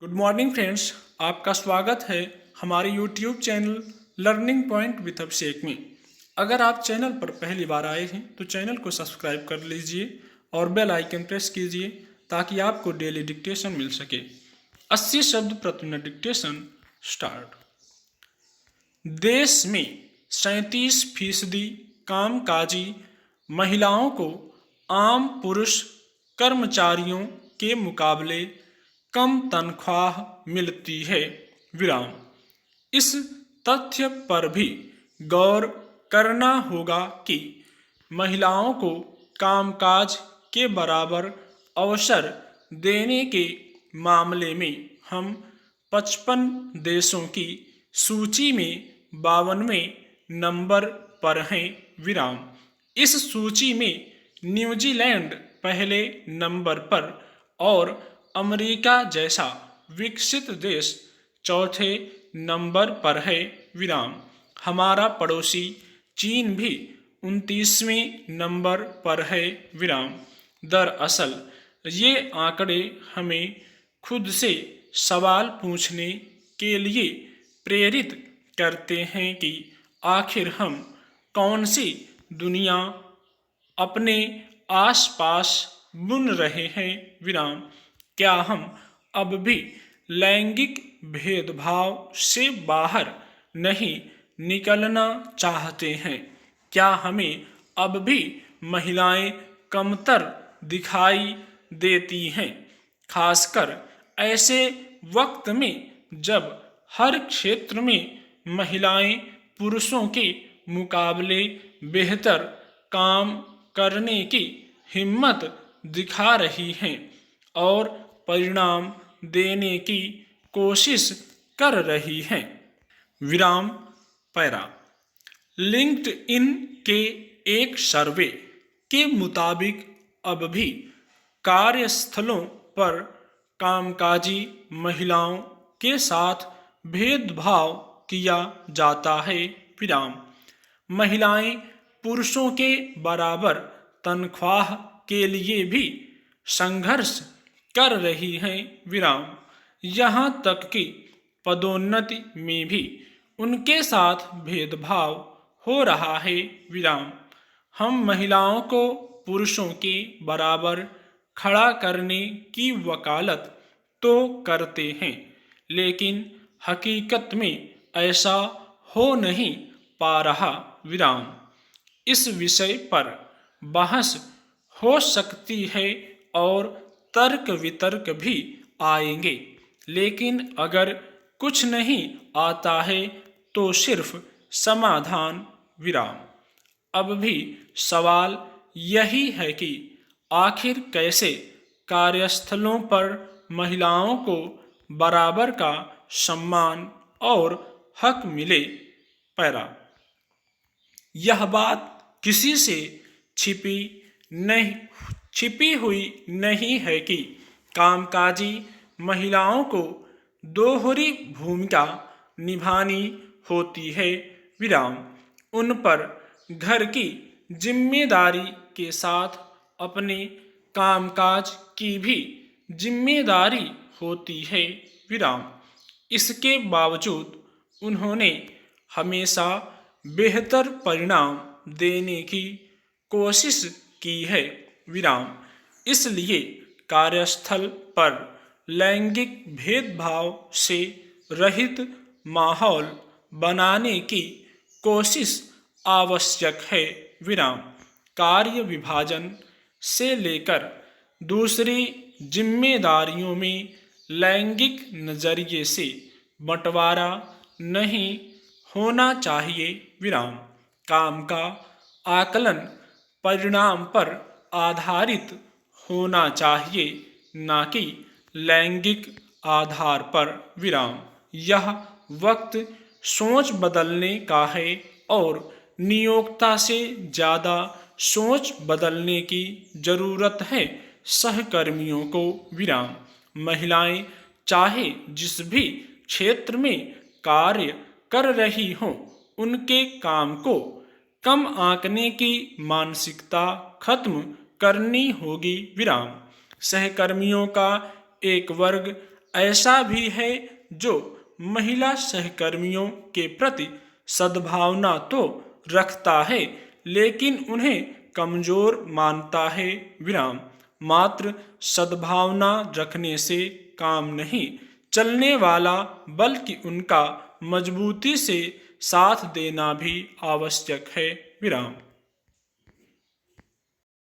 Good morning friends, आपका स्वागत है हमारे YouTube channel learning point with Abhishek में। अगर आप चैनल पर पहली बार आए हैं तो चैनल को सब्सक्राइब कर लीजिए और बेल आइकन प्रेस कीजिए ताकि आपको डेली डिक्टेशन मिल सके। 80 शब्द प्रति मिनट डिक्टेशन स्टार्ट। देश में 37% कामकाजी महिलाओं को आम पुरुष कर्मचारियों के मुकाबले कम तनख्वाह मिलती है। विराम। इस तथ्य पर भी गौर करना होगा कि महिलाओं को कामकाज के बराबर अवसर देने के मामले में हम 55 देशों की सूची में 52वें नंबर पर हैं। विराम। इस सूची में न्यूजीलैंड पहले नंबर पर और अमेरिका जैसा विकसित देश चौथे नंबर पर है। विराम। हमारा पड़ोसी चीन भी 29वें नंबर पर है। विराम। दरअसल ये आंकड़े हमें खुद से सवाल पूछने के लिए प्रेरित करते हैं कि आखिर हम कौन सी दुनिया अपने आसपास बुन रहे हैं। विराम। क्या हम अब भी लैंगिक भेदभाव से बाहर नहीं निकलना चाहते हैं? क्या हमें अब भी महिलाएं कमतर दिखाई देती हैं, खासकर ऐसे वक्त में जब हर क्षेत्र में महिलाएं पुरुषों के मुकाबले बेहतर काम करने की हिम्मत दिखा रही हैं और परिणाम देने की कोशिश कर रही हैं। विराम पैरा। लिंक्डइन के एक सर्वे के मुताबिक अब भी कार्यस्थलों पर कामकाजी महिलाओं के साथ भेदभाव किया जाता है। विराम। महिलाएं पुरुषों के बराबर तनख्वाह के लिए भी संघर्ष कर रही हैं। विराम। यहाँ तक कि पदोन्नति में भी उनके साथ भेदभाव हो रहा है। विराम। हम महिलाओं को पुरुषों के बराबर खड़ा करने की वकालत तो करते हैं, लेकिन हकीकत में ऐसा हो नहीं पा रहा। विराम। इस विषय पर बहस हो सकती है और तर्क वितर्क भी आएंगे, लेकिन अगर कुछ नहीं आता है तो सिर्फ समाधान। विराम। अब भी सवाल यही है कि आखिर कैसे कार्यस्थलों पर महिलाओं को बराबर का सम्मान और हक मिले। पैरा। यह बात किसी से छिपी हुई नहीं है कि कामकाजी महिलाओं को दोहरी भूमिका निभानी होती है। विराम। उन पर घर की जिम्मेदारी के साथ अपने कामकाज की भी जिम्मेदारी होती है। विराम। इसके बावजूद उन्होंने हमेशा बेहतर परिणाम देने की कोशिश की है। विराम। इसलिए कार्यस्थल पर लैंगिक भेदभाव से रहित माहौल बनाने की कोशिश आवश्यक है। विराम। कार्य विभाजन से लेकर दूसरी जिम्मेदारियों में लैंगिक नजरिए से बंटवारा नहीं होना चाहिए। विराम। काम का आकलन परिणाम पर आधारित होना चाहिए, न कि लैंगिक आधार पर। विराम। यह वक्त सोच बदलने का है और नियोक्ता से ज़्यादा सोच बदलने की ज़रूरत है सहकर्मियों को। विराम। महिलाएं चाहे जिस भी क्षेत्र में कार्य कर रही हों, उनके काम को कम आंकने की मानसिकता खत्म करनी होगी। विराम। सहकर्मियों का एक वर्ग ऐसा भी है जो महिला सहकर्मियों के प्रति सद्भावना तो रखता है लेकिन उन्हें कमजोर मानता है। विराम। मात्र सद्भावना रखने से काम नहीं चलने वाला, बल्कि उनका मजबूती से साथ देना भी आवश्यक है। विराम।